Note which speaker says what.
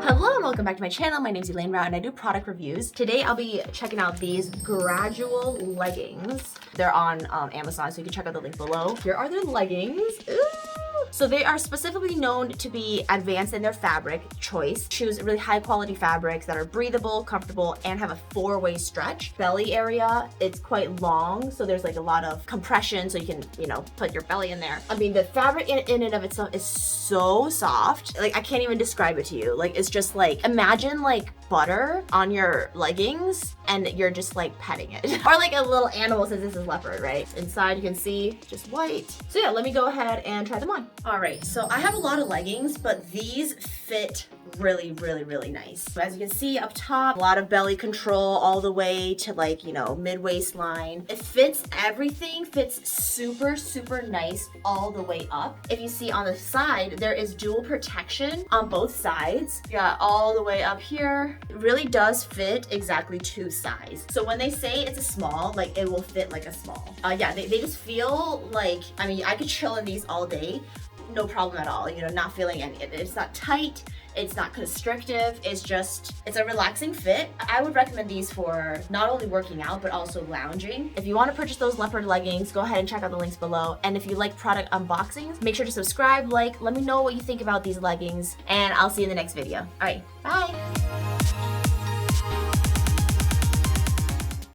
Speaker 1: Hello and welcome back to my channel. My name is Elaine Rau and I do product reviews. Today I'll be checking out these gradual leggings. They're on Amazon, so you can check out the link below. Here are their leggings. Ooh. So they are specifically known to be advanced in their fabric choice. Choose really high quality fabrics that are breathable, comfortable, and have a four-way stretch. Belly area, it's quite long, so there's like a lot of compression so you can, put your belly in there. I mean, the fabric in and of itself is so soft. Like, I can't even describe it to you. Like, it's just like, imagine like butter on your leggings and you're just like petting it. Or like a little animal, since this is leopard, right? Inside you can see just white. So yeah, let me go ahead and try them on. All right, so I have a lot of leggings, but these fit really, really, really nice. So as you can see up top, a lot of belly control all the way to like, mid waistline. It fits everything, fits super, super nice all the way up. If you see on the side, there is dual protection on both sides. You got all the way up here. It really does fit exactly to size. So when they say it's a small, like it will fit like a small. Yeah, they just feel like, I mean, I could chill in these all day. No problem at all, not feeling any, it's not tight, it's not constrictive, it's a relaxing fit. I would recommend these for not only working out, but also lounging. If you want to purchase those leopard leggings, go ahead and check out the links below. And if you like product unboxings, make sure to subscribe, let me know what you think about these leggings, and I'll see you in the next video. All right, bye.